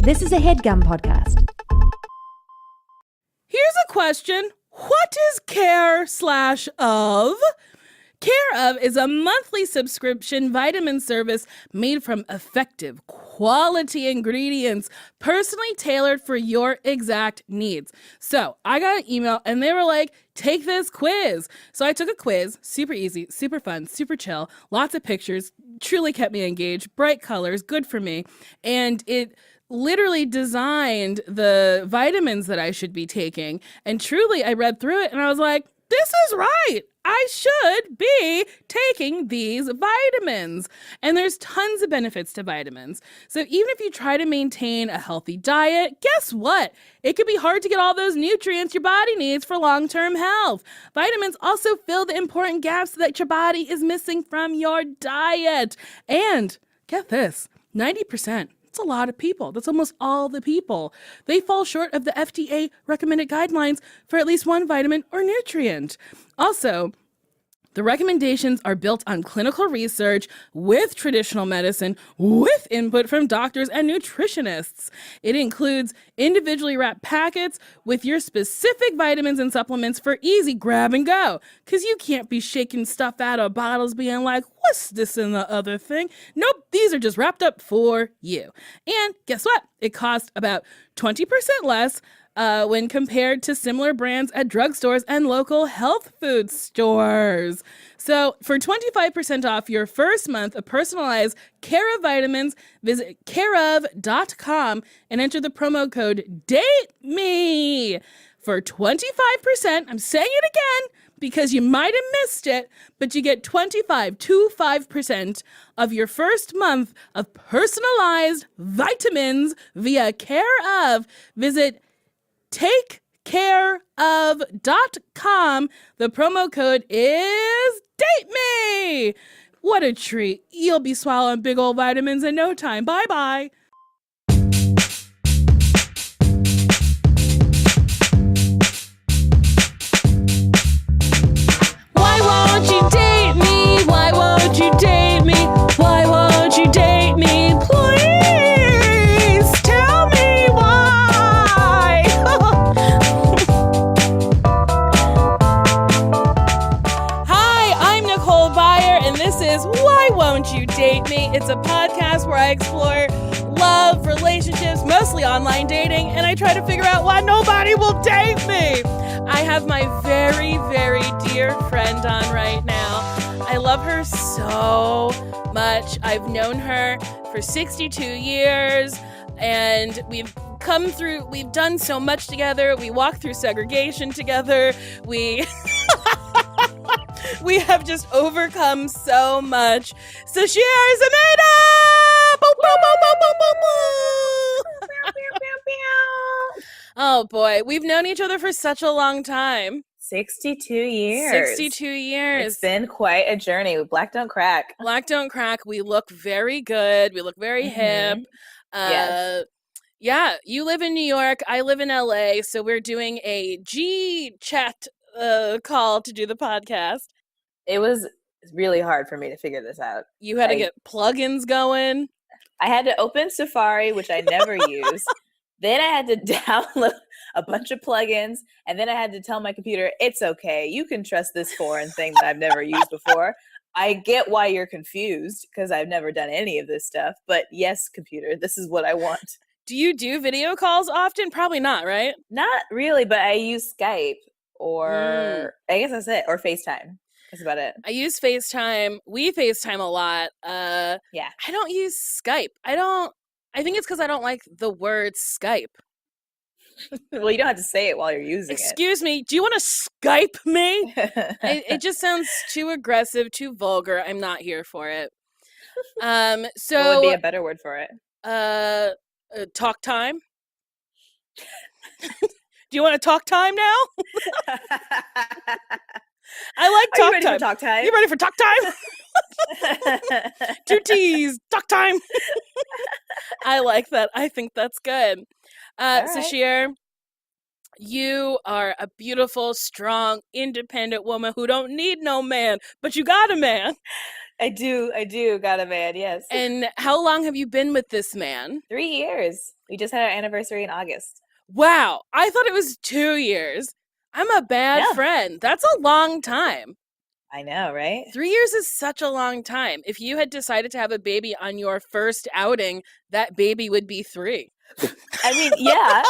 This is a HeadGum podcast. Here's a question. What is Care/of? Care of is a monthly subscription vitamin service made from effective, quality ingredients, personally tailored for your exact needs. So I got an email and they were like, take this quiz. So I took a quiz, super easy, super fun, super chill, lots of pictures, truly kept me engaged, bright colors, good for me. And it literally designed the vitamins that I should be taking. And truly, I read through it and I was like, this is right. I should be taking these vitamins. And there's tons of benefits to vitamins. So even if you try to maintain a healthy diet, guess what? It can be hard to get all those nutrients your body needs for long-term health. Vitamins also fill the important gaps that your body is missing from your diet. And get this, 90%. That's a lot of people. That's almost all the people. They fall short of the FDA recommended guidelines for at least one vitamin or nutrient. Also, the recommendations are built on clinical research with traditional medicine, with input from doctors and nutritionists. It includes individually wrapped packets with your specific vitamins and supplements for easy grab and go. Because you can't be shaking stuff out of bottles being like, what's this and the other thing? Nope, these are just wrapped up for you. And guess what? It costs about 20% less when compared to similar brands at drugstores and local health food stores. So for 25% off your first month of personalized Care of vitamins, visit careof.com and enter the promo code DATEME for 25%. I'm saying it again because you might have missed it, but you get 25% of your first month of personalized vitamins via Care of. Visit takecareof.com. The promo code is DATEME. What a treat. You'll be swallowing big old vitamins in no time. Bye-bye. Why won't you date me? Why won't you date me? Why won't you date me? Please tell me why. Hi, I'm Nicole and this is Why Won't You Date Me? It's a podcast where I explore love, relationships, mostly online dating, and I try to figure out why nobody will date me. I have my very, very dear friend on right now. I love her so much. I've known her for 62 years, and we've done so much together. We walked through segregation together. We have just overcome so much. Sasheer Zamata! Boop, boop, boop, boop, boop, boop, boop. Oh boy, we've known each other for such a long time. 62 years. 62 years. It's been quite a journey. Black don't crack. Black don't crack. We look very good. We look very hip. Yes. Yeah, you live in New York. I live in LA. So we're doing a G-chat call to do the podcast. It was really hard for me to figure this out. You had to get plugins going. I had to open Safari, which I never use. Then I had to download a bunch of plugins, and then I had to tell my computer, it's okay. You can trust this foreign thing that I've never used before. I get why you're confused because I've never done any of this stuff. But yes, computer, this is what I want. Do you do video calls often? Probably not, right? Not really, but I use Skype or I guess that's it, or FaceTime. That's about it. I use FaceTime. We FaceTime a lot. Yeah. I don't use Skype. I think it's because I don't like the word Skype. Well, you don't have to say it while you're using Excuse me, do you want to Skype me? It just sounds too aggressive, too vulgar. I'm not here for it. So what would be a better word for it? Talk time. Do you want to talk time now? I like talk time. For talk time. You ready for talk time? 2 T's, talk time. I like that. I think that's good. Right. Sasheer, you are a beautiful, strong, independent woman who don't need no man, but you got a man. I do got a man, yes. And how long have you been with this man? 3 years. We just had our anniversary in August. Wow, I thought it was 2 years. I'm a bad No, friend. That's a long time. I know, right? 3 years is such a long time. If you had decided to have a baby on your first outing, that baby would be 3. I mean, yeah.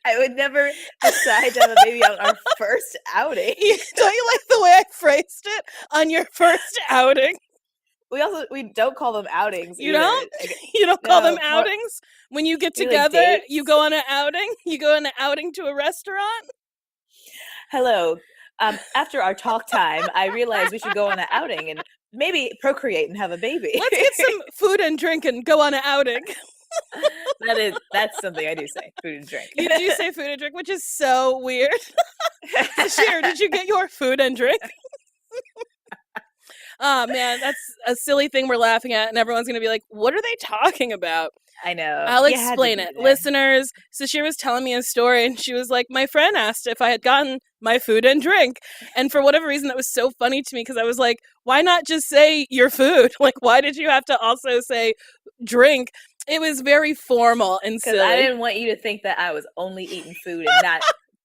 I would never decide to have a baby on our first outing. Don't you like the way I phrased it? On your first outing? We don't call them outings. You either. don't? You don't call them No, outings? When you get we like together, you dates. go on an outing? You go on an outing to a restaurant? Hello. After our talk time, I realized we should go on an outing and maybe procreate and have a baby. Let's get some food and drink and go on an outing. That's something I do say. Food and drink. You do say food and drink, which is so weird. Sasheer, did you get your food and drink? Oh man, that's a silly thing we're laughing at, and everyone's gonna be like, "What are they talking about?" I know. I'll You had to explain be it. there. Listeners, Sasheer was telling me a story, and she was like, my friend asked if I had gotten my food and drink. And for whatever reason, that was so funny to me because I was like, why not just say your food? Like, why did you have to also say drink? It was very formal and Because silly. I didn't want you to think that I was only eating food and not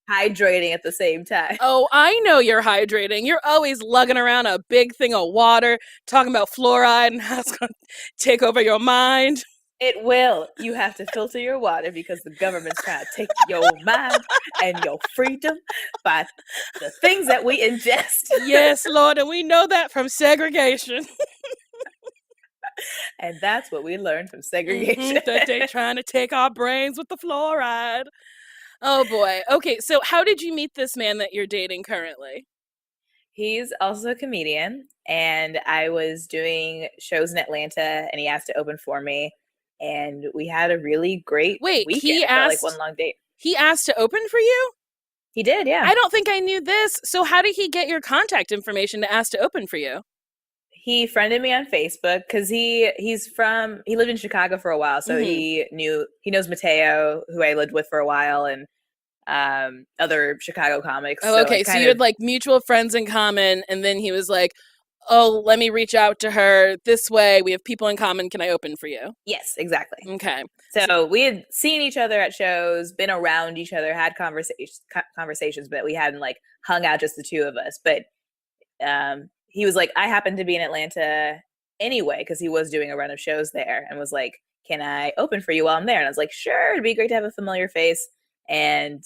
hydrating at the same time. Oh, I know you're hydrating. You're always lugging around a big thing of water, talking about fluoride and how it's going to take over your mind. It will. You have to filter your water because the government's trying to take your mind and your freedom by the things that we ingest. Yes, Lord, and we know that from segregation. And that's what we learned from segregation. That they trying to take our brains with the fluoride. Oh boy. Okay, so how did you meet this man that you're dating currently? He's also a comedian, and I was doing shows in Atlanta, and he asked to open for me, and we had a really great weekend. He It felt like asked one long date. He asked to open for you? He did, yeah. I don't think I knew this. So how did he get your contact information to ask to open for you? He friended me on Facebook because he lived in Chicago for a while, so he knows Mateo, who I lived with for a while, and other Chicago comics. Oh, okay. So you had like mutual friends in common, and then he was like, "Oh, let me reach out to her this way. We have people in common. Can I open for you?" Yes, exactly. Okay. So we had seen each other at shows, been around each other, had conversations, but we hadn't like hung out just the two of us. But he was like, I happened to be in Atlanta anyway because he was doing a run of shows there, and was like, "Can I open for you while I'm there?" And I was like, "Sure, it'd be great to have a familiar face." And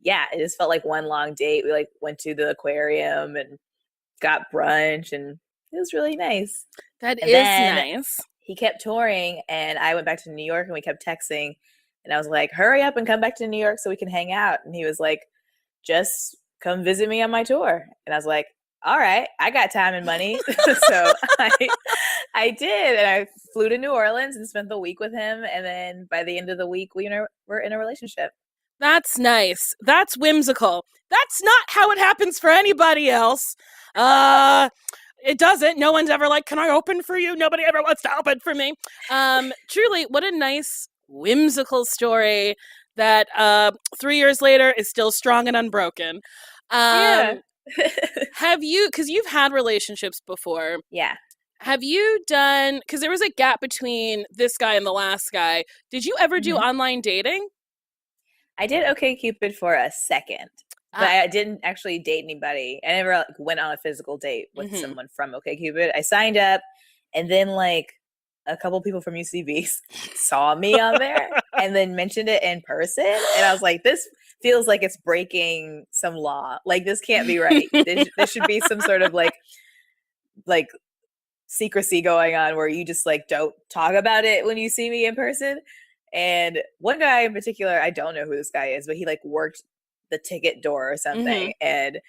yeah, it just felt like one long date. We like went to the aquarium and got brunch, and it was really nice. That And is then nice. he kept touring, and I went back to New York, and we kept texting, and I was like, hurry up and come back to New York so we can hang out. And he was like, just come visit me on my tour. And I was like, all right, I got time and money. So I did, and I flew to New Orleans and spent the week with him, and then by the end of the week we were in a relationship. That's nice. That's whimsical. That's not how it happens for anybody else. It doesn't. No one's ever like, can I open for you? Nobody ever wants to open for me. Truly, what a nice, whimsical story that 3 years later is still strong and unbroken. Yeah. Have you, because you've had relationships before. Yeah. Have you done, because there was a gap between this guy and the last guy. Did you ever do online dating? I did OkCupid for a second, but I didn't actually date anybody. I never like, went on a physical date with someone from OkCupid. I signed up, and then like a couple people from UCB saw me on there and then mentioned it in person, and I was like, this feels like it's breaking some law. Like, this can't be right. There should be some sort of like secrecy going on where you just like don't talk about it when you see me in person. And one guy in particular, I don't know who this guy is, but he like worked the ticket door or something, and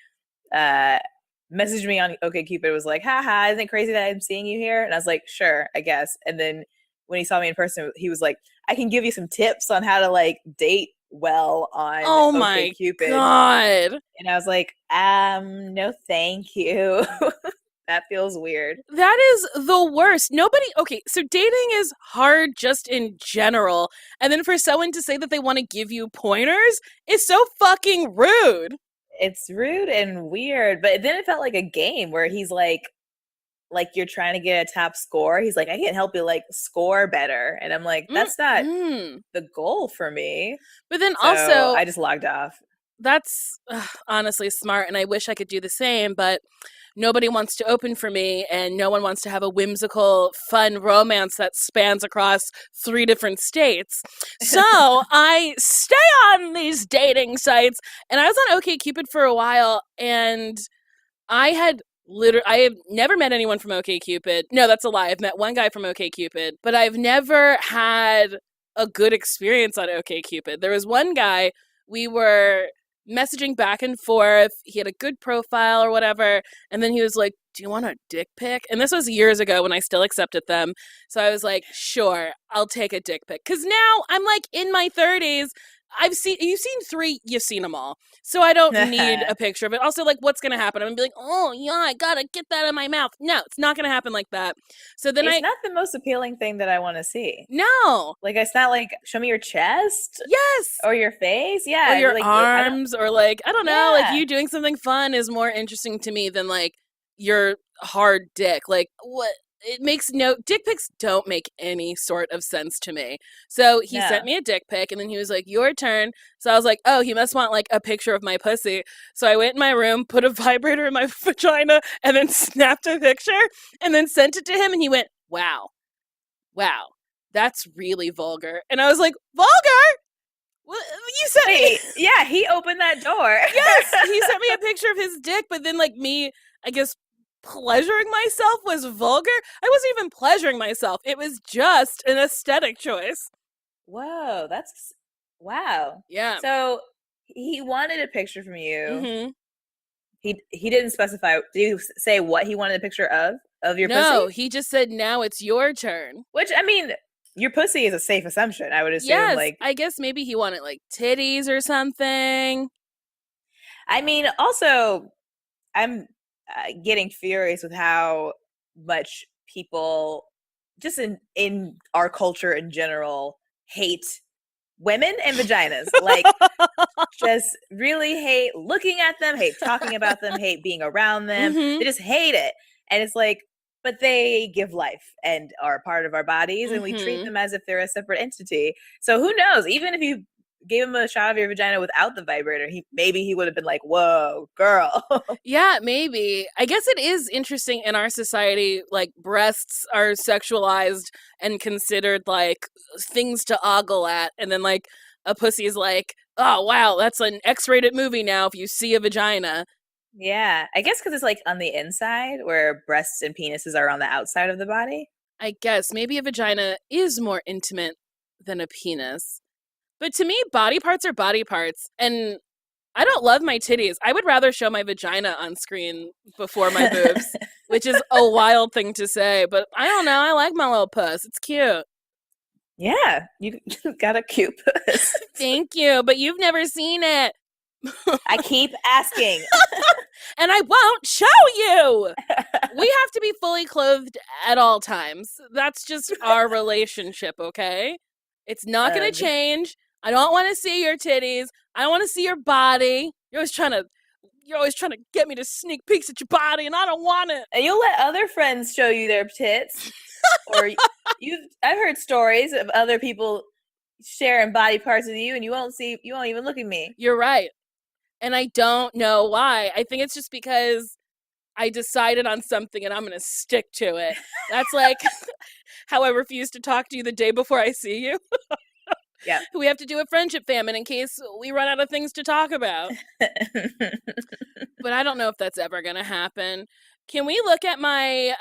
messaged me on OkCupid, was like, haha, isn't it crazy that I'm seeing you here? And I was like, sure, I guess. And then when he saw me in person, he was like, I can give you some tips on how to like date well on OkCupid. God. And I was like, no, thank you. That feels weird. That is the worst. Okay, so dating is hard just in general. And then for someone to say that they want to give you pointers is so fucking rude. It's rude and weird. But then it felt like a game where he's like like you're trying to get a top score. He's like, I can't help you like score better. And I'm like, that's not the goal for me. But then So also, I just logged off. That's honestly smart, and I wish I could do the same, but nobody wants to open for me, and no one wants to have a whimsical, fun romance that spans across 3 different states. So I stay on these dating sites, and I was on OkCupid for a while, and I have never met anyone from OkCupid. No, that's a lie. I've met one guy from OkCupid, but I've never had a good experience on OkCupid. There was one guy, we were messaging back and forth. He had a good profile or whatever, and then he was like, "Do you want a dick pic?" And this was years ago when I still accepted them. So I was like, "Sure, I'll take a dick pic." Cuz now I'm like in my 30s. You've seen 3, you've seen them all. So I don't need a picture of it. Also, like, what's going to happen? I'm going to be like, "Oh, yeah, I got to get that in my mouth." No, it's not going to happen like that. So then it's not the most appealing thing that I want to see. No. Like, it's not like, show me your chest. Yes. Or your face. Yeah. Or your like, arms. Or like, I don't know. Yeah. Like, you doing something fun is more interesting to me than like your hard dick. Like, what? It makes dick pics don't make any sort of sense to me. So he sent me a dick pic, and then he was like, "Your turn." So I was like, "Oh, he must want like a picture of my pussy." So I went in my room, put a vibrator in my vagina, and then snapped a picture, and then sent it to him, and he went, wow, that's really vulgar. And I was like, vulgar? Well, you sent me. Yeah, he opened that door. Yes, he sent me a picture of his dick, but then like me, I guess, pleasuring myself was vulgar. I wasn't even pleasuring myself. It was just an aesthetic choice. Whoa, wow. Yeah. So he wanted a picture from you. Mm-hmm. He didn't specify. Did you say what he wanted a picture of your pussy? No, he just said, "Now it's your turn." Which, I mean, your pussy is a safe assumption, I would assume. Yes, like, I guess maybe he wanted like titties or something. I mean, also, I'm getting furious with how much people, just in our culture in general, hate women and vaginas. Like, just really hate looking at them, hate talking about them, hate being around them. Mm-hmm. They just hate it. And it's like, but they give life and are part of our bodies, and we treat them as if they're a separate entity. So who knows? Even if you gave him a shot of your vagina without the vibrator, maybe he would have been like, "Whoa, girl." Yeah, maybe. I guess it is interesting in our society, like breasts are sexualized and considered like things to ogle at, and then like a pussy is like, "Oh wow, that's an X-rated movie now if you see a vagina." Yeah, I guess because it's like on the inside, where breasts and penises are on the outside of the body. I guess maybe a vagina is more intimate than a penis. But to me, body parts are body parts. And I don't love my titties. I would rather show my vagina on screen before my boobs, which is a wild thing to say. But I don't know. I like my little puss. It's cute. Yeah, you got a cute puss. Thank you. But you've never seen it. I keep asking. And I won't show you. We have to be fully clothed at all times. That's just our relationship, okay? It's not going to change. I don't want to see your titties. I don't want to see your body. You're always trying to get me to sneak peeks at your body, and I don't want it. And you'll let other friends show you their tits. Or I've heard stories of other people sharing body parts with you, and you won't even look at me. You're right. And I don't know why. I think it's just because I decided on something and I'm going to stick to it. That's like how I refuse to talk to you the day before I see you. Yeah. We have to do a friendship famine in case we run out of things to talk about. But I don't know if that's ever going to happen. Can we look at my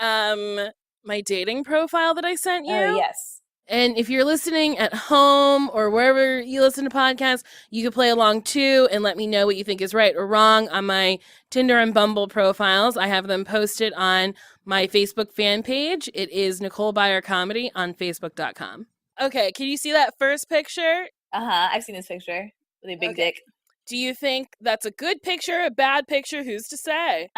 my dating profile that I sent you? Yes. And if you're listening at home or wherever you listen to podcasts, you can play along too and let me know what you think is right or wrong on my Tinder and Bumble profiles. I have them posted on my Facebook fan page. It is Nicole Byer Comedy on Facebook.com. Okay, can you see that first picture? I've seen this picture with a big dick. Do you think that's a good picture, a bad picture? Who's to say?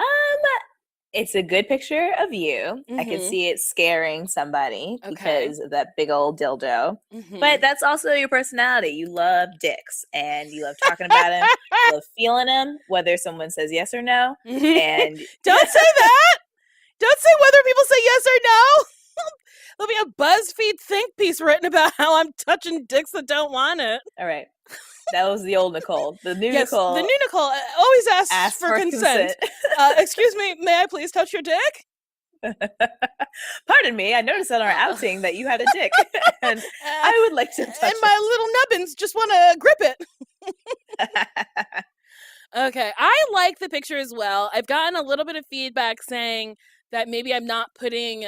It's a good picture of you. I can see it scaring somebody because of that big old dildo. But that's also your personality. You love dicks and you love talking about them. You love feeling them, whether someone says yes or no. And Don't say that. Don't say whether people say yes or no. There'll be a BuzzFeed think piece written about how I'm touching dicks that don't want it. All right. That was the old Nicole. The new Yes, Nicole. the new Nicole always asks asked for consent. Excuse me, may I please touch your dick? Pardon me, I noticed on our outing that you had a dick, and I would like to touch and my little nubbins just want to grip it. it. Okay, I like the picture as well. I've gotten a little bit of feedback saying that maybe I'm not putting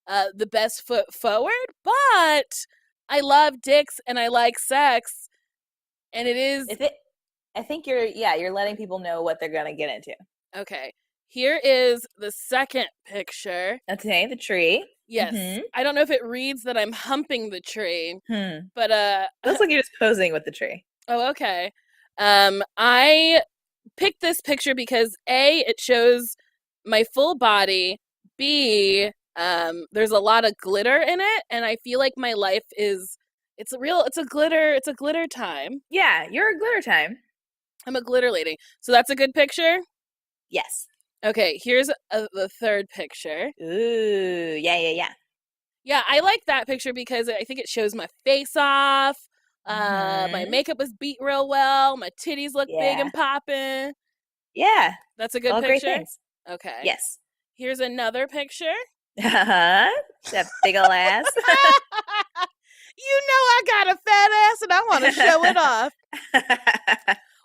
the best foot forward, but I love dicks and I like sex, and it is. I think you're letting people know what they're gonna get into. Okay, here is the second picture. Okay, the tree. Yes, Mhm. I don't know if it reads that I'm humping the tree, but looks like you're just posing with the tree. Oh, okay. I picked this picture because A, it shows my full body. B, there's a lot of glitter in it, and I feel like my life is it's a glitter time. Yeah, you're a glitter time. I'm a glitter lady. So that's a good picture? Yes. Okay, here's the third picture. Ooh, yeah. Yeah, I like that picture because I think it shows my face off. My makeup was beat real well. My titties look big and popping. Yeah. That's a good all picture? Great things. Okay. Yes. Here's another picture. Uh-huh. That big ol' ass. You know I got a fat ass and I want to show it off.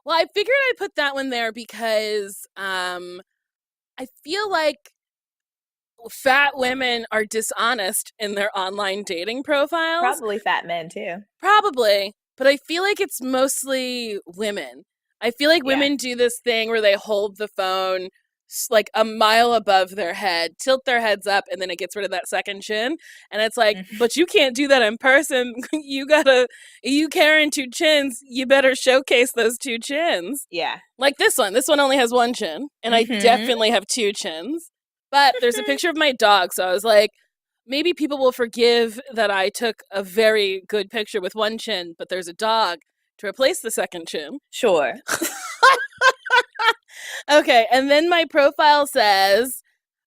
Well, I figured I'd put that one there because I feel like fat women are dishonest in their online dating profiles. Probably fat men too. Probably, but I feel like it's mostly women. I feel like women do this thing where they hold the phone like a mile above their head, tilt their heads up, and then it gets rid of that second chin. And it's like, but you can't do that in person. You carrying two chins, you better showcase those two chins. Yeah. Like this one. This one only has one chin, and I definitely have two chins. But there's a picture of my dog, so I was like, maybe people will forgive that I took a very good picture with one chin, but there's a dog to replace the second chin. Sure. Okay, and then my profile says,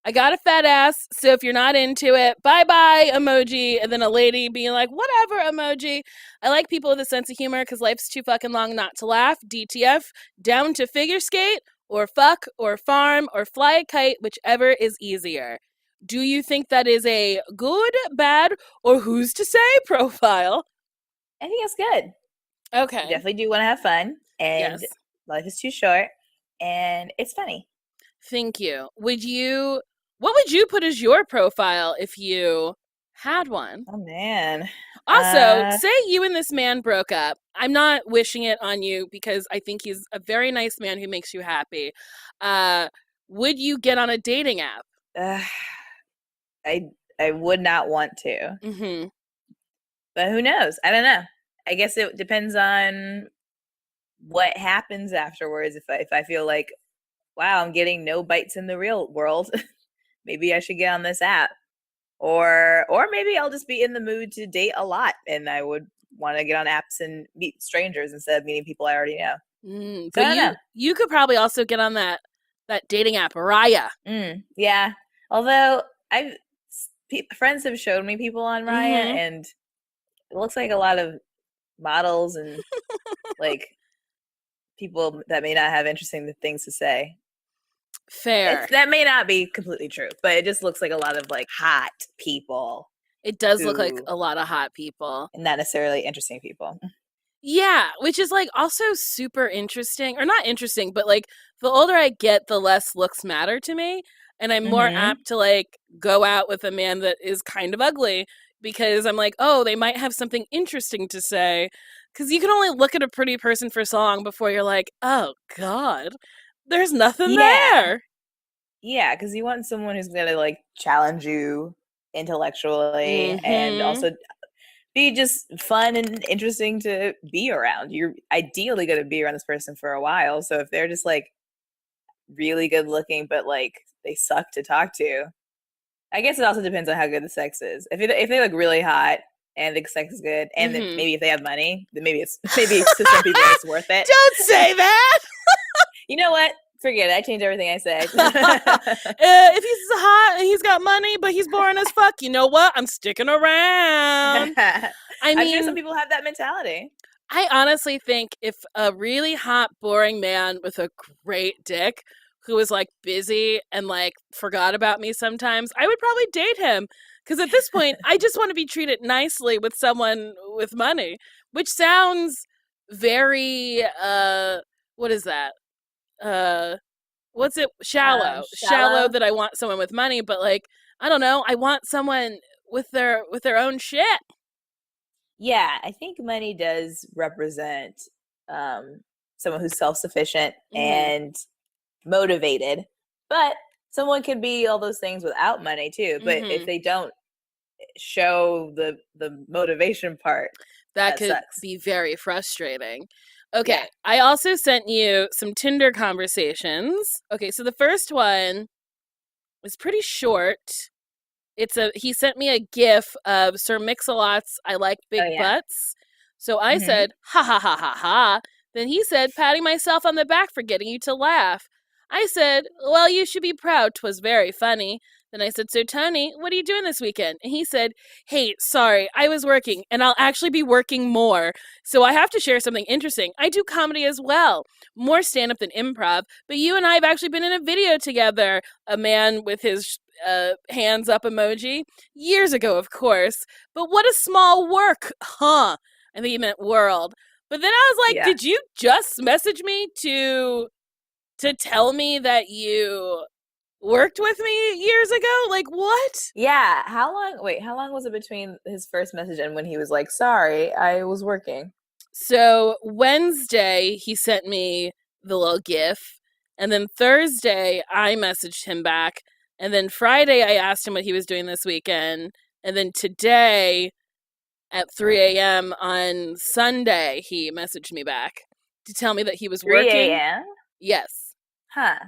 I got a fat ass, so if you're not into it, bye-bye emoji, and then a lady being like, whatever emoji. I like people with a sense of humor because life's too fucking long not to laugh. DTF, down to figure skate, or fuck, or farm, or fly a kite, whichever is easier. Do you think that is a good, bad, or who's to say profile? I think it's good. Okay. You definitely do want to have fun, and life is too short, and it's funny. Thank you. What would you put as your profile if you had one? Oh, man. Also, say you and this man broke up. I'm not wishing it on you because I think he's a very nice man who makes you happy. Would you get on a dating app? I would not want to. Mm-hmm. But who knows? I don't know. I guess it depends on what happens afterwards. If I feel like, wow, I'm getting no bites in the real world, maybe I should get on this app. Or maybe I'll just be in the mood to date a lot, and I would want to get on apps and meet strangers instead of meeting people I already know. But you could probably also get on that dating app, Raya. Yeah. Although friends have showed me people on Raya, and it looks like a lot of models and like people that may not have interesting things to say. Fair. That may not be completely true, but it just looks like a lot of like hot people. It does look like a lot of hot people. And not necessarily interesting people. Yeah, which is like also super interesting, or not interesting, but like the older I get, the less looks matter to me. And I'm more apt to like go out with a man that is kind of ugly because I'm like, oh, they might have something interesting to say. Because you can only look at a pretty person for so long before you're like, oh, God, there's nothing there. Yeah, because you want someone who's going to like challenge you intellectually and also be just fun and interesting to be around. You're ideally going to be around this person for a while. So if they're just like really good looking, but like they suck to talk to, I guess it also depends on how good the sex is. If they look really hot and the sex is good, and then maybe if they have money, then maybe to some people it's worth it. Don't say that. You know what? Forget it. I change everything I say. If he's hot and he's got money, but he's boring as fuck, you know what? I'm sticking around. I'm sure some people have that mentality. I honestly think if a really hot, boring man with a great dick who was like busy and like forgot about me sometimes, I would probably date him. Because at this point, I just want to be treated nicely with someone with money, which sounds very, what is that? What's it? Shallow. Shallow that I want someone with money, but like, I don't know, I want someone with their own shit. Yeah, I think money does represent someone who's self-sufficient and motivated. But someone can be all those things without money too. But if they don't show the motivation part, that could sucks. be very frustrating. Okay, yeah. I also sent you some Tinder conversations. Okay, so the first one was pretty short. He sent me a GIF of Sir Mix-a-Lot's "I Like Big Butts." So I said, "Ha ha ha ha ha." Then he said, patting myself on the back for getting you to laugh. I said, "Well, you should be proud. 'Twas very funny." Then I said, "So Tony, what are you doing this weekend?" And he said, "Hey, sorry, I was working, and I'll actually be working more. So I have to share something interesting. I do comedy as well, more stand-up than improv. But you and I have actually been in a video together." A man with his hands up emoji. Years ago, of course. But what a small work, huh? I think he meant world. But then I was like, did you just message me to tell me that you worked with me years ago? Like, what? Yeah. How long was it between his first message and when he was like, sorry, I was working? So Wednesday, he sent me the little GIF. And then Thursday, I messaged him back. And then Friday, I asked him what he was doing this weekend. And then today, at 3 a.m. on Sunday, he messaged me back to tell me that he was 3 working. 3 a.m.? Yes. Huh.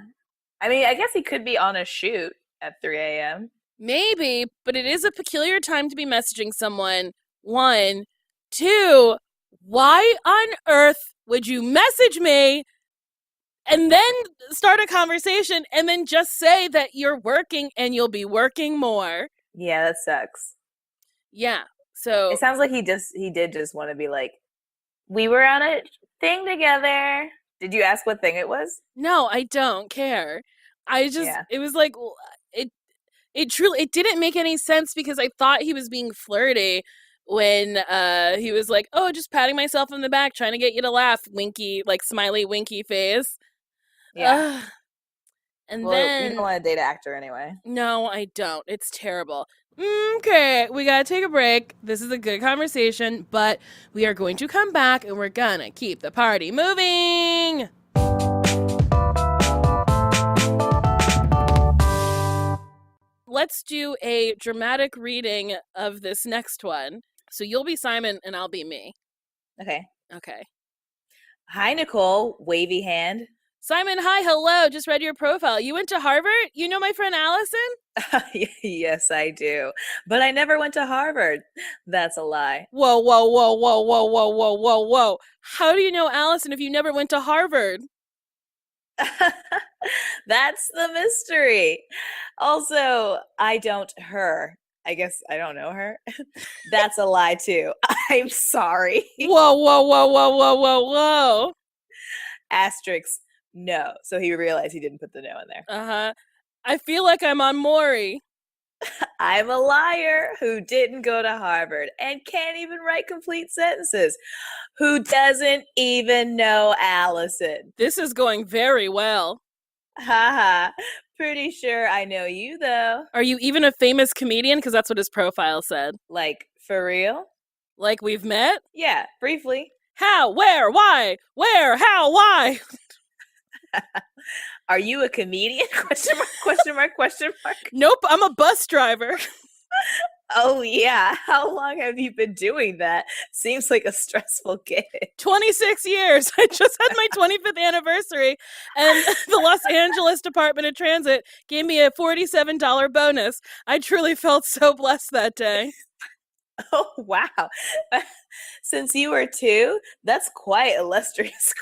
I mean, I guess he could be on a shoot at 3 a.m. Maybe, but it is a peculiar time to be messaging someone. 1. 2, why on earth would you message me and then start a conversation and then just say that you're working and you'll be working more? Yeah, that sucks. Yeah. So it sounds like he did just want to be like, we were on a thing together. Did you ask what thing it was? No, I don't care. I just it was like it truly didn't make any sense because I thought he was being flirty when he was like, "Oh, just patting myself on the back, trying to get you to laugh," winky, like smiley winky face. Yeah. And then you don't want to date an actor anyway. No, I don't. It's terrible. Okay, we gotta take a break. This is a good conversation, but we are going to come back and we're gonna keep the party moving. Let's do a dramatic reading of this next one. So you'll be Simon and I'll be me. Okay. Hi, Nicole. Wavy hand. Simon, hi, hello. Just read your profile. You went to Harvard? You know my friend Allison? Yes, I do. But I never went to Harvard. That's a lie. Whoa, whoa, whoa, whoa, whoa, whoa, whoa, whoa, whoa. How do you know Allison if you never went to Harvard? That's the mystery. Also, I don't her. I guess I don't know her. That's a lie too. I'm sorry. Whoa, whoa, whoa, whoa, whoa, whoa, whoa. Asterisk. No. So he realized he didn't put the no in there. I feel like I'm on Maury. I'm a liar who didn't go to Harvard and can't even write complete sentences. Who doesn't even know Allison. This is going very well. Haha. Pretty sure I know you, though. Are you even a famous comedian? Because that's what his profile said. Like, for real? Like we've met? Yeah, briefly. How? Where? Why? Where? How? Why? Are you a comedian? Question mark, question mark, question mark. Nope, I'm a bus driver. Oh, yeah. How long have you been doing that? Seems like a stressful gig. 26 years. I just had my 25th anniversary, and the Los Angeles Department of Transit gave me a $47 bonus. I truly felt so blessed that day. Oh, wow. Since you were 2, that's quite illustrious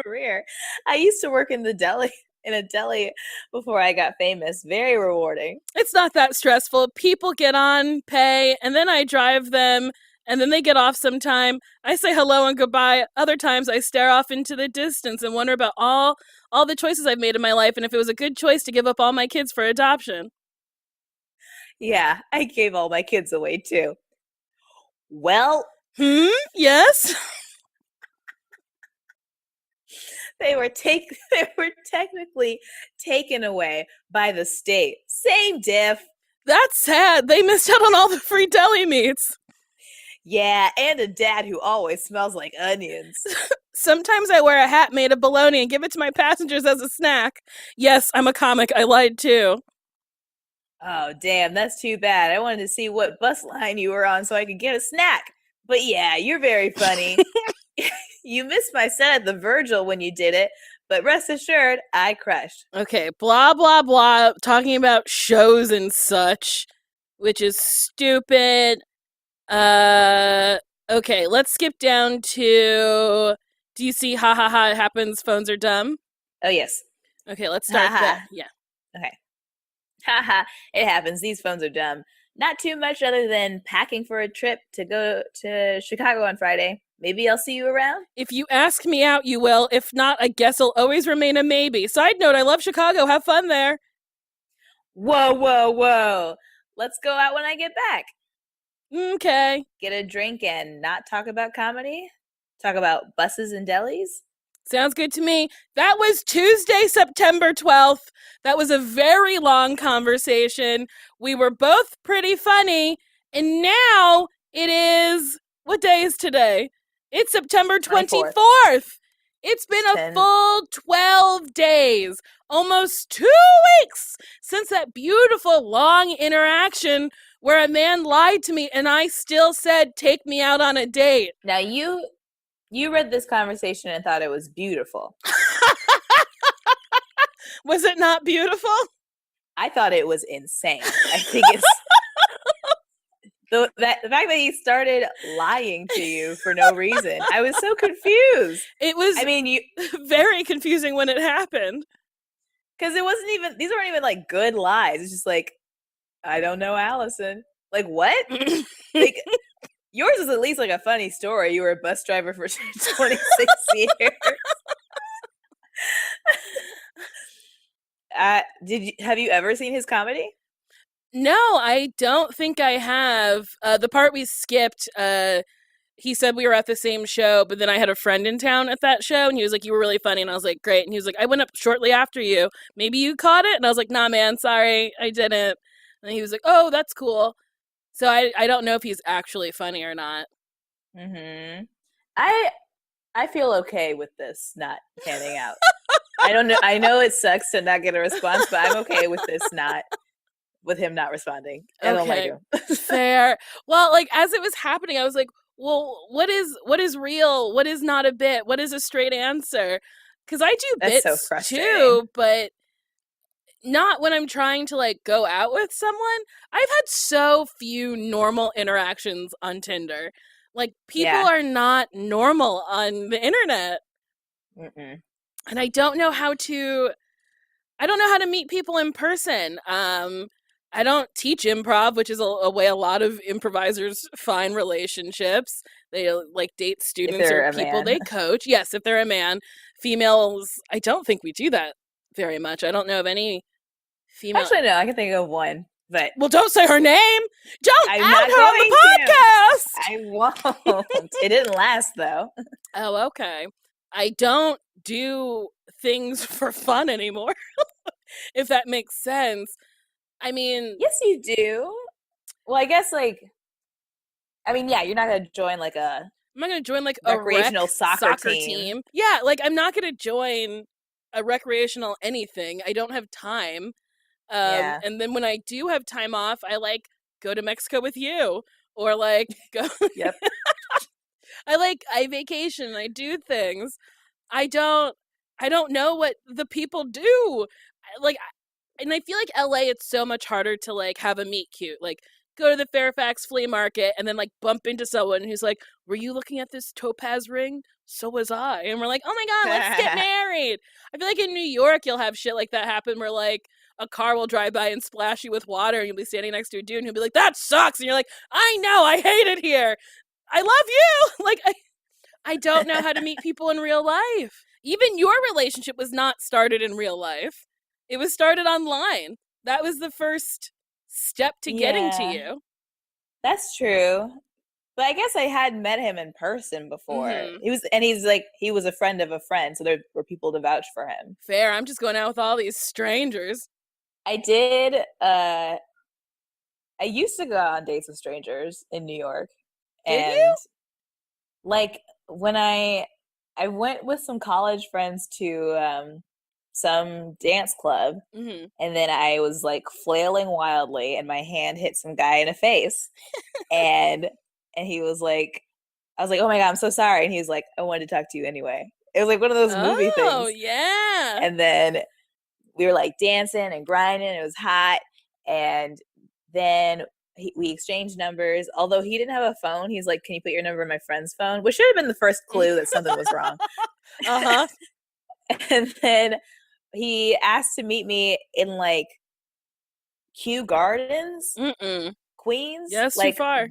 career. I used to work in the deli in a deli before I got famous. Very rewarding. It's not that stressful. People get on, pay, and then I drive them, and then they get off sometime. I say hello and goodbye. Other times I stare off into the distance and wonder about all the choices I've made in my life and if it was a good choice to give up all my kids for adoption. Yeah, I gave all my kids away too. Well, Yes? they were they were technically taken away by the state. Same diff. That's sad. They missed out on all the free deli meats. Yeah, and a dad who always smells like onions. Sometimes I wear a hat made of bologna and give it to my passengers as a snack. Yes, I'm a comic. I lied too. Oh, damn, that's too bad. I wanted to see what bus line you were on so I could get a snack. But yeah, you're very funny. You missed my set at the Virgil when you did it, but rest assured, I crushed. Okay, blah, blah, blah, talking about shows and such, which is stupid. Okay, let's skip down to, do you see ha ha ha, it happens, phones are dumb? Oh, yes. Okay, let's start there. Yeah. Okay. Haha, it happens. These phones are dumb. Not too much other than packing for a trip to go to Chicago on Friday. Maybe I'll see you around. If you ask me out, you will. If not, I guess I'll always remain a maybe. Side note, I love Chicago. Have fun there. Whoa, whoa, whoa. Let's go out when I get back. Okay. Get a drink and not talk about comedy? Talk about buses and delis? Sounds good to me. That was Tuesday, September 12th. That was a very long conversation. We were both pretty funny. And now it is, what day is today? It's September 24th. It's been a full 12 days, almost 2 weeks since that beautiful long interaction where a man lied to me and I still said, take me out on a date. Now you read this conversation and thought it was beautiful. Was it not beautiful? I thought it was insane. I think it's the fact that he started lying to you for no reason. I was so confused. It was, I mean, very confusing when it happened. Because it wasn't even, these weren't even like good lies. It's just like, I don't know Allison. Like, what? Like, yours is at least like a funny story. You were a bus driver for 26 years. Have you ever seen his comedy? No, I don't think I have. The part we skipped, he said we were at the same show, but then I had a friend in town at that show, and he was like, you were really funny, and I was like, great. And he was like, I went up shortly after you. Maybe you caught it? And I was like, nah, man, sorry, I didn't. And he was like, oh, that's cool. So I don't know if he's actually funny or not. Mm-hmm. I feel okay with this not panning out. I don't know. I know it sucks to not get a response, but I'm okay with this with him not responding. I don't like him. Fair. Well, like as it was happening, I was like, well, what is real? What is not a bit? What is a straight answer? Because I do bits too, but not when I'm trying to like go out with someone. I've had so few normal interactions on Tinder. Like people are not normal on the internet. Mm-mm. And I don't know how to meet people in person. I don't teach improv, which is a way a lot of improvisers find relationships. They like date students or people they coach. Yes, if they're a man. Females, I don't think we do that very much. I don't know of any female. Actually, no, I can think of one. But well, don't say her name. Don't add her on the podcast. I won't. It didn't last though. Oh, okay. I don't do things for fun anymore. If that makes sense. I mean, yes, you do. Well, I guess like, I mean, yeah, you're not gonna join like a. I'm not gonna join like recreational a soccer team. Yeah, like I'm not gonna join a recreational anything. I don't have time. And then when I do have time off, I like go to Mexico with you, or like go. Yep. I vacation. I do things. I don't know what the people do. Like, and I feel like LA, it's so much harder to like have a meet cute. Like, go to the Fairfax flea market and then like bump into someone who's like, "Were you looking at this topaz ring? So was I." And we're like, "Oh my god, let's get married." I feel like in New York you'll have shit like that happen where like a car will drive by and splash you with water and you'll be standing next to a dude and he'll be like, "That sucks." And you're like, "I know, I hate it here. I love you." Like I don't know how to meet people in real life. Even your relationship was not started in real life. It was started online. That was the first step to getting to Yeah, you. that's true. But I guess I had met him in person before. Mm-hmm. He was a friend of a friend, so there were people to vouch for him. Fair. I'm just going out with all these strangers. I did I used to go on dates with strangers in New York. Did you? And like when I went with some college friends to some dance club, Mm-hmm. and then I was like flailing wildly and my hand hit some guy in the face. and he was like, I was like, "Oh my god, I'm so sorry." And he was like, "I wanted to talk to you anyway." It was like one of those movie Oh, things. yeah. And then we were like dancing and grinding. It was hot. And then we exchanged numbers. Although he didn't have a phone, he's like, "Can you put your number in my friend's phone?" Which should have been the first clue that something was wrong. Uh-huh. And then he asked to meet me in like Kew Gardens, Mm-mm. Queens. Yeah, it's too Like far.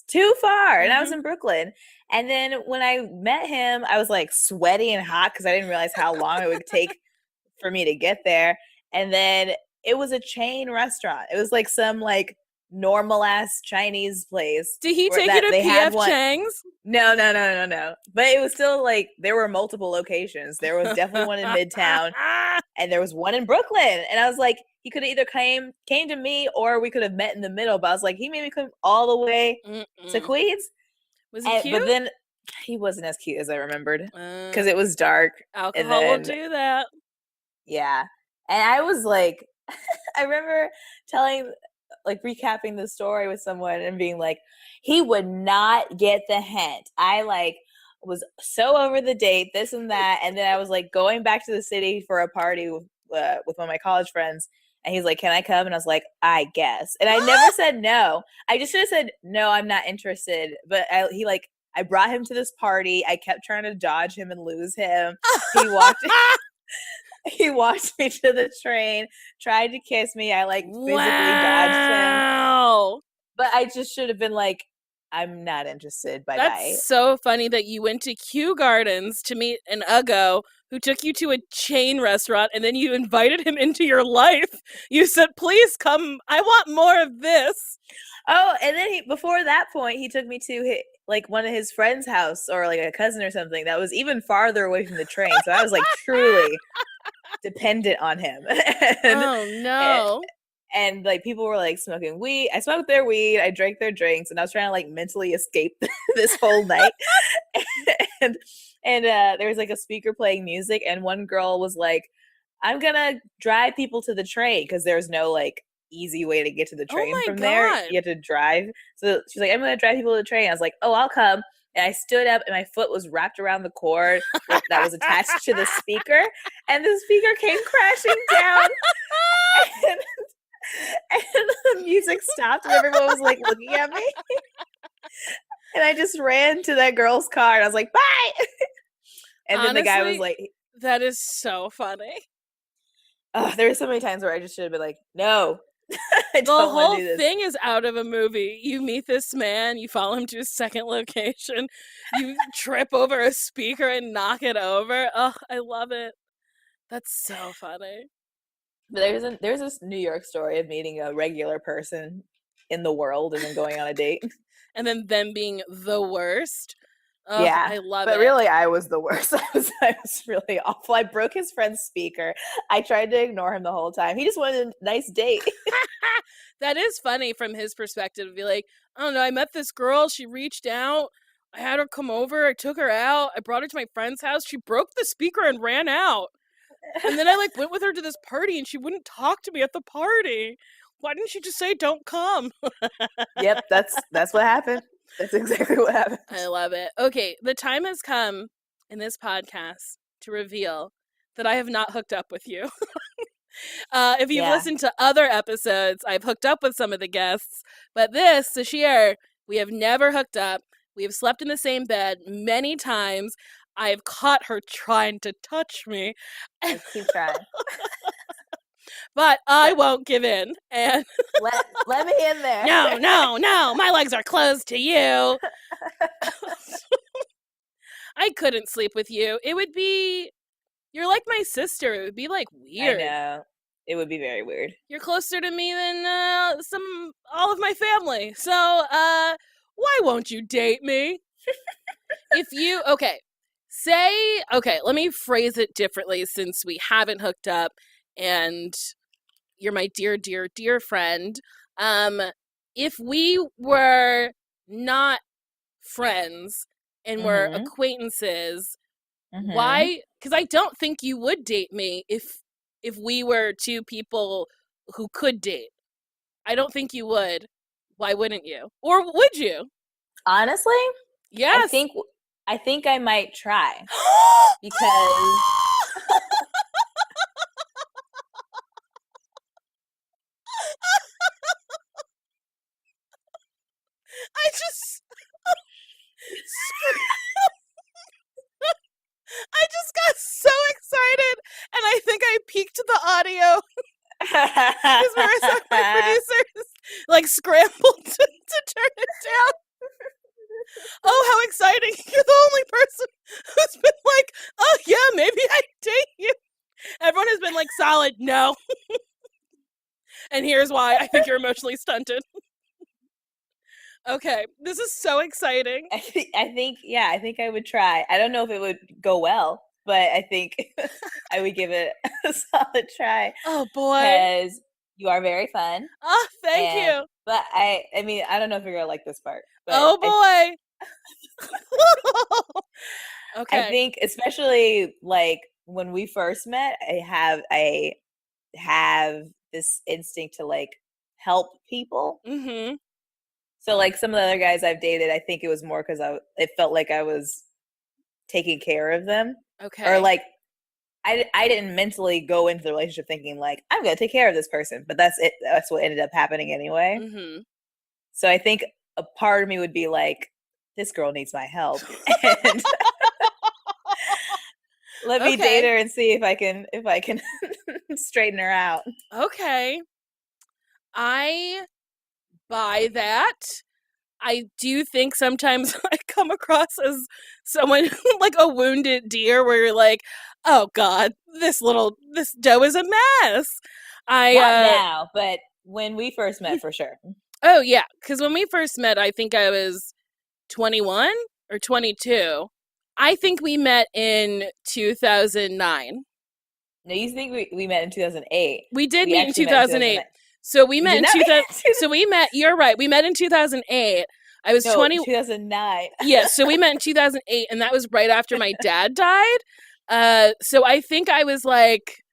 too far. And I was Mm-hmm. in Brooklyn. And then when I met him, I was like sweaty and hot because I didn't realize how long it would take for me to get there. And then it was a chain restaurant. It was like some like normal ass Chinese place. Did he where take you that to they had PF one. Chang's? No. But it was still like there were multiple locations. There was definitely one in Midtown, and there was one in Brooklyn. And I was like, he could have either came to me or we could have met in the middle. But I was like, he made me come all the way to Mm-mm. Queens. Was he cute? But then he wasn't as cute as I remembered because Uh, it was dark. And alcohol will then do that. yeah, and I was like, I remember telling, like, recapping the story with someone and being like, he would not get the hint. I like was so over the date, this and that, and then I was like going back to the city for a party with one of my college friends, and he's like, "Can I come?" And I was like, "I guess." And I never said no. I just should have said no. I'm not interested. But I brought him to this party. I kept trying to dodge him and lose him. He walked. He walked me to the train, tried to kiss me. I like physically dodged him. Wow. But I just should have been like, "I'm not interested. Bye bye." That's so funny that you went to Kew Gardens to meet an Uggo who took you to a chain restaurant and then you invited him into your life. You said, "Please come. I want more of this." Oh, and then before that point, he took me to like one of his friend's house or like a cousin or something that was even farther away from the train. So I was like truly dependent on him. Oh, no. And like people were like smoking weed. I smoked their weed. I drank their drinks, and I was trying to like mentally escape this whole night. and there was like a speaker playing music, and one girl was like, "I'm gonna drive people to the train because there's no like easy way to get to the Oh train my from there. God. You have to drive." So she's like, "I'm gonna drive people to the train." I was like, "Oh, I'll come." And I stood up, and my foot was wrapped around the cord that was attached to the speaker, and the speaker came crashing down. and, and the music stopped, and everyone was like looking at me. And I just ran to that girl's car, and I was like, "Bye." And then the guy was Honestly, like, that is so funny. there were so many times where I just should have been like, "No, I The don't want whole to do this." thing is out of a movie. You meet this man, you follow him to his second location, you trip over a speaker and knock it over. Oh, I love it. That's so funny. But there's this New York story of meeting a regular person in the world and then going on a date. And then them being the worst. Oh, Yeah, I love but it. really, I was the worst. I was really awful. I broke his friend's speaker. I tried to ignore him the whole time. He just wanted a nice date. That is funny from his perspective to be like, I don't know, I met this girl, she reached out, I had her come over, I took her out, I brought her to my friend's house, she broke the speaker and ran out. And then I like went with her to this party and she wouldn't talk to me at the party. Why didn't she just say don't come? Yep, that's what happened. That's exactly what happened. I love it. Okay, the time has come in this podcast to reveal that I have not hooked up with you. If you've Yeah. listened to other episodes, I've hooked up with some of the guests, but this, Sasheer, we have never hooked up. We have slept in the same bed many times. I have caught her trying to touch me, Let's keep trying. but I Let won't give in. And let me in there. no, no, no, my legs are closed to you. I couldn't sleep with you. It would be, you're like my sister. It would be like I weird. know. It would be very weird. You're closer to me than all of my family. So, why won't you date me? If you let me phrase it differently since we haven't hooked up and you're my dear, dear, dear friend. If we were not friends and were Mhm. acquaintances, Mhm. why? Because I don't think you would date me if we were two people who could date. I don't think you would. Why wouldn't you? Or would you? Honestly, I Yes. think I think I might try because I just I just got so excited and I think I peaked the audio because my producers like scrambled to turn it down. Oh, how exciting. You're the only person who's been like, oh yeah, maybe I date you. Everyone has been like solid, no. And here's why. I think you're emotionally stunted. Okay, this is so exciting. I think I would try. I don't know if it would go well, but I think I would give it a solid try Oh boy. because you are very fun. Oh, thank And you. but I mean, I don't know if you're gonna like this part, but Oh boy. I Okay. think especially like when we first met, I have this instinct to like help people. Mhm. So like some of the other guys I've dated, I think it was more because it felt like I was taking care of them, or Okay. like I didn't mentally go into the relationship thinking like I'm gonna take care of this person, but that's it. That's what ended up happening anyway. Mhm. So I think a part of me would be like, this girl needs my help, and let me date Okay. her and see if I can straighten her out. Okay. I buy that. I do think sometimes I come across as someone like a wounded deer where you're like, "Oh god, this dough is a mess." I Not now, but when we first met, for sure. oh yeah, cuz when we first met, I think I was 21 or 22. I think we met in 2009. No, you think we met in 2008? We did We meet in actually met in 2008. 2009. So we We met did in not meet 2000. in 2000. So we met. You're right. We met in 2008. I was No, 20. 2009. Yeah. So we met in 2008, and that was right after my dad died. So I think I was like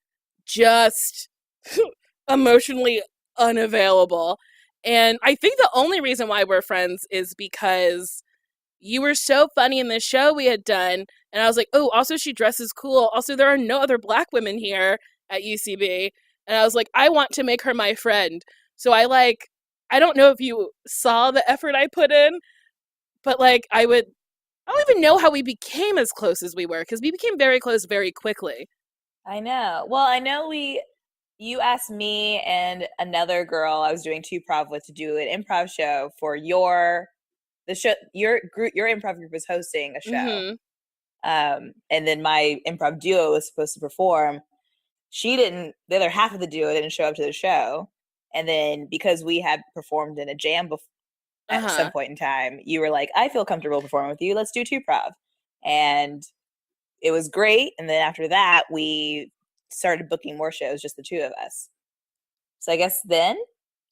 just emotionally unavailable, and I think the only reason why we're friends is because you were so funny in this show we had done. And I was like, oh, also she dresses cool. Also, there are no other black women here at UCB. And I was like, I want to make her my friend. So I don't know if you saw the effort I put in, but I don't even know how we became as close as we were because we became very close very quickly. I know. Well, I know you asked me and another girl I was doing two prov with to do an improv show for the show your group. Your improv group was hosting a show. Mm-hmm. And then my improv duo was supposed to perform. She didn't, the other half of the duo didn't show up to the show. And then because we had performed in a jam at some Uh-huh. point in time, you were like, I feel comfortable performing with you. Let's do two prov. And it was great. And then after that, we started booking more shows, just the two of us. So I guess then,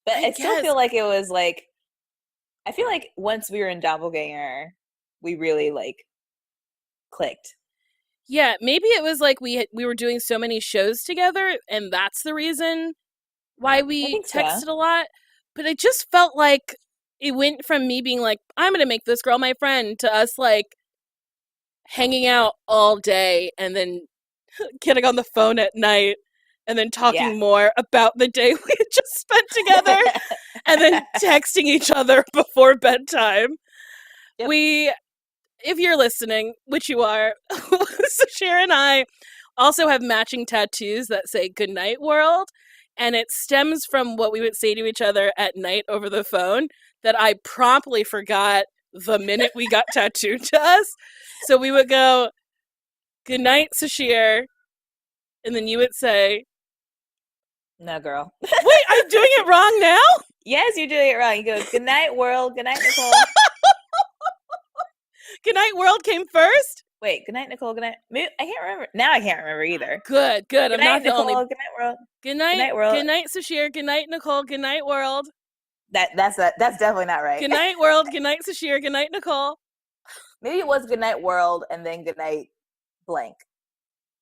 but I I still guess. feel like it was like, I feel like once we were in Doppelganger, we really like clicked. Yeah, maybe it was like we were doing so many shows together and that's the reason why I we think so. texted a lot, but it just felt like it went from me being like, I'm going to make this girl my friend to us like hanging out all day and then getting on the phone at night and then Yeah. talking more about the day we had just spent together, and then texting each other before bedtime. Yep. If you're listening, which you are, Sasheer and I also have matching tattoos that say "Goodnight World," and it stems from what we would say to each other at night over the phone that I promptly forgot the minute we got tattooed to us. So we would go, "Good night, Sasheer," and then you would say, No, girl. "Wait, I'm doing it wrong now?" Yes, you're doing it wrong. You go, good night, world. Good night, Nicole. "Good night, world" came first. Wait, good night, Nicole. Good night. I can't remember. Now I can't remember either. Good. Good I'm night, not the Nicole. only. Good night, world. Good night, night, world. Good night, Sasheer. Good night, Nicole. Good night, world. That's definitely not right. Good night, world. Good night, Sasheer. Good night, Nicole. Maybe it was good night, world, and then good night, blank.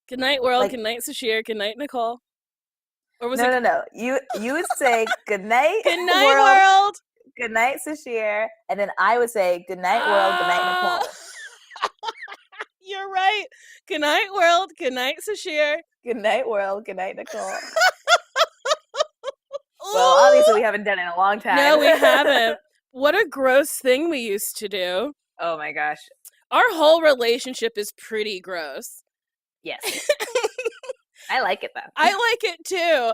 Good night, world. Like- Good night, Sasheer. Good night, Nicole. Or was No. You would say good night, Good night, world. Good night, Sasheer, and then I would say good night, world. Good night, Nicole. You're right. Good night, world. Good night, Sasheer. Good night, world. Good night, Nicole. Well, obviously we haven't done it in a long time. No, we haven't. What a gross thing we used to do. Oh my gosh. Our whole relationship is pretty gross. Yes. I like it though. I like it too.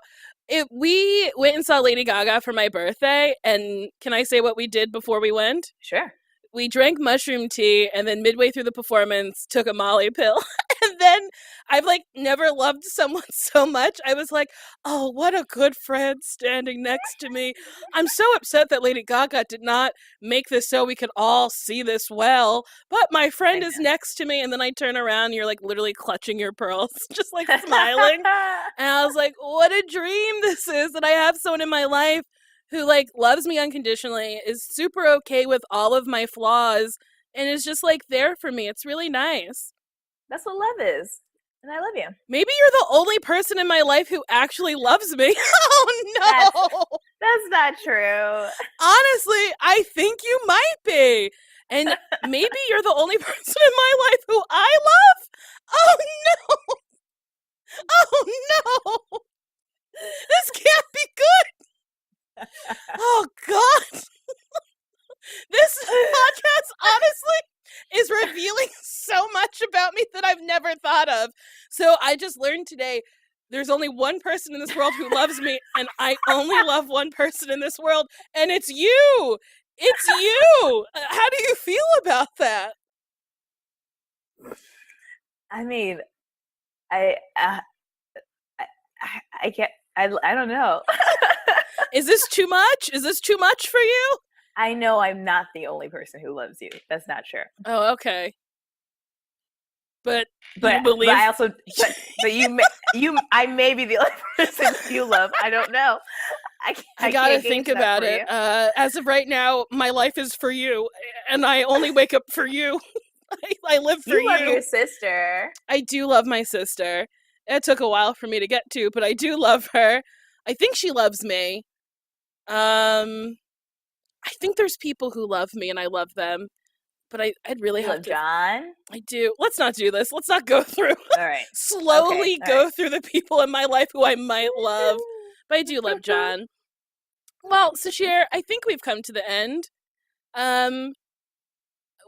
We went and saw Lady Gaga for my birthday, and can I say what we did before we went? Sure. We drank mushroom tea, and then midway through the performance took a Molly pill. And then I've never loved someone so much. I was like, oh, what a good friend standing next to me. I'm so upset that Lady Gaga did not make this so we could all see this well. But my friend is next to me, and then I turn around and you're literally clutching your pearls, just smiling. And I was like, what a dream this is, that I have someone in my life who loves me unconditionally, is super okay with all of my flaws, and is just there for me. It's really nice. That's what love is. And I love you. Maybe you're the only person in my life who actually loves me. Oh no. That's not true. Honestly, I think you might be. And maybe you're the only person in my life who I love. Oh no. Oh no. This can't be good. Oh God. This podcast, honestly, is revealing so much about me that I've never thought of. So I just learned today there's only one person in this world who loves me, and I only love one person in this world, and it's you. It's you. How do you feel about that? I mean, I can't. I don't know. Is this too much? Is this too much for you? I know I'm not the only person who loves you. That's not true. Oh, okay. But you believe. But I also. But I may be the only person you love. I don't know. I gotta think about it. As of right now, my life is for you, and I only wake up for you. I live for you. You love your sister. I do love my sister. It took a while for me to get to, but I do love her. I think she loves me. I think there's people who love me, and I love them. But I'd really have to. John? I do. Let's not do this. Let's not go through. All right. Slowly go through the people in my life who I might love. But I do love John. Well, Sasheer, I think we've come to the end.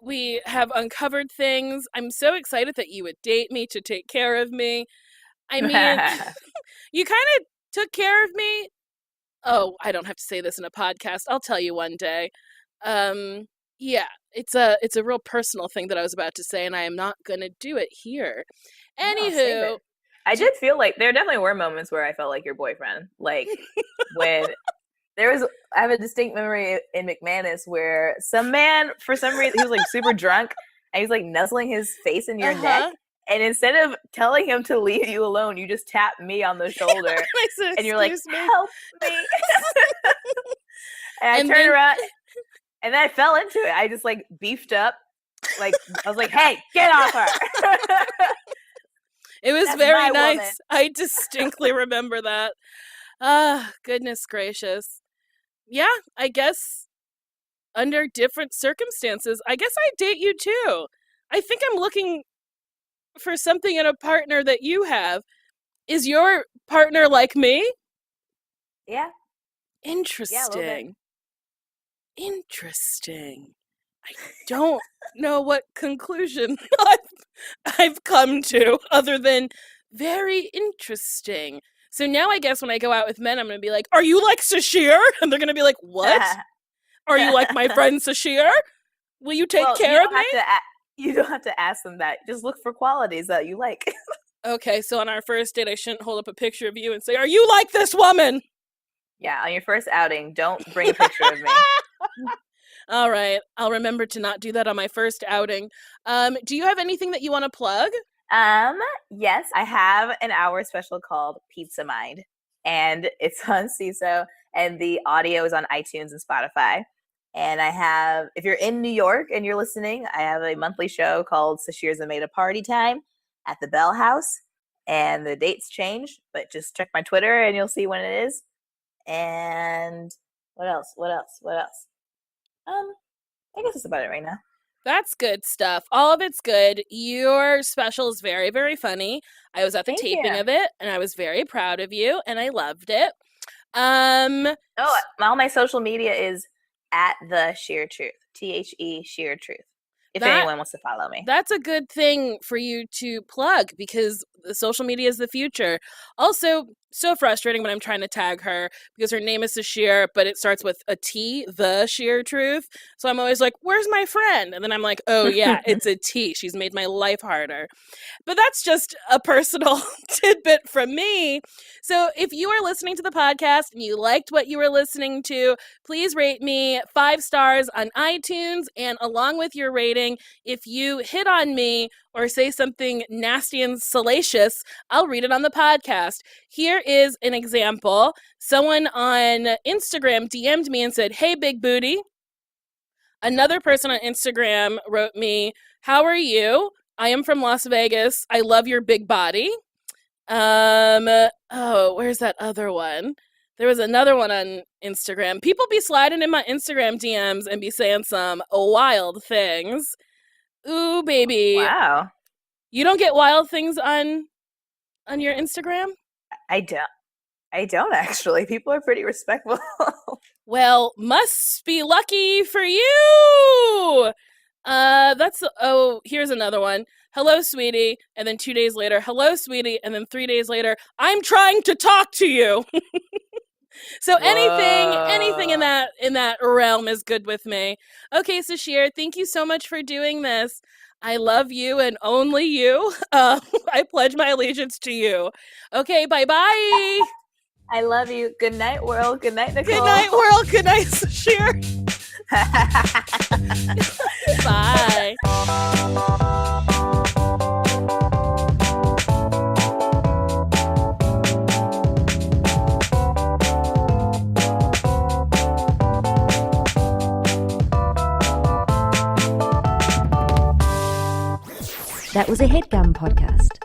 We have uncovered things. I'm so excited that you would date me to take care of me. I mean, you kind of took care of me. Oh, I don't have to say this in a podcast. I'll tell you one day. Yeah, it's a real personal thing that I was about to say, and I am not going to do it here. Anywho, I did feel like there definitely were moments where I felt like your boyfriend. Like when I have a distinct memory in McManus where some man, for some reason, he was super drunk, and he's nuzzling his face in your neck. And instead of telling him to leave you alone, you just tap me on the shoulder. And you're like, help me. And I turned around, and then I fell into it. I just beefed up. I was like, hey, get off her. It was very nice. Woman. I distinctly remember that. Goodness gracious. Yeah, I guess under different circumstances, I guess I'd date you too. I think I'm looking for something in a partner that you have. Is your partner like me? Yeah. Interesting. Yeah, a little bit. Interesting. I don't know what conclusion I've come to other than very interesting. So now I guess when I go out with men, I'm going to be like, "Are you like Sasheer?" And they're going to be like, "What? Are you like my friend Sasheer? Will you take Well, care of me?" you don't have to ask them that. Just look for qualities that you like. Okay, so on our first date, I shouldn't hold up a picture of you and say, "Are you like this woman?" Yeah, on your first outing, don't bring a picture of me. All right, I'll remember to not do that on my first outing. Do you have anything that you want to plug? Yes, I have an hour special called Pizza Mind, and it's on CISO, and the audio is on iTunes and Spotify. And I have, if you're in New York and you're listening, I have a monthly show called Sasheer Zamata Party Time at the Bell House, and the dates change, but just check my Twitter and you'll see when it is. And what else? I guess that's about it right now. That's good stuff. All of it's good. Your special is very, very funny. I was at the Thank taping you. of it, and I was very proud of you, and I loved it. All my social media is at the Sheer Truth. THE Sheer Truth. If anyone wants to follow me. That's a good thing for you to plug because the social media is the future. Also, so frustrating when I'm trying to tag her because her name is Sasheer, but it starts with a T, the Sheer Truth. So I'm always like, "Where's my friend?" And then I'm like, "Oh yeah, it's a T. She's made my life harder." But that's just a personal tidbit from me. So if you are listening to the podcast and you liked what you were listening to, please rate me 5 stars on iTunes. And along with your rating, if you hit on me or say something nasty and salacious, I'll read it on the podcast. Here is an example. Someone on Instagram DM'd me and said, "Hey, big booty." Another person on Instagram wrote me, "How are you? I am from Las Vegas. I love your big body." Where's that other one? There was another one on Instagram. People be sliding in my Instagram DMs and be saying some wild things. Ooh, baby. Wow. You don't get wild things on your Instagram? I don't actually. People are pretty respectful. Well, must be lucky for you. Here's another one. "Hello, sweetie." And then 2 days later, "Hello, sweetie." And then 3 days later, "I'm trying to talk to you." So anything in that realm is good with me. Okay, Sasheer, thank you so much for doing this. I love you and only you. I pledge my allegiance to you. Okay, bye-bye. I love you. Good night, world. Good night, Nicole. Good night, world. Good night, Sasheer. Bye. That was a HeadGum podcast.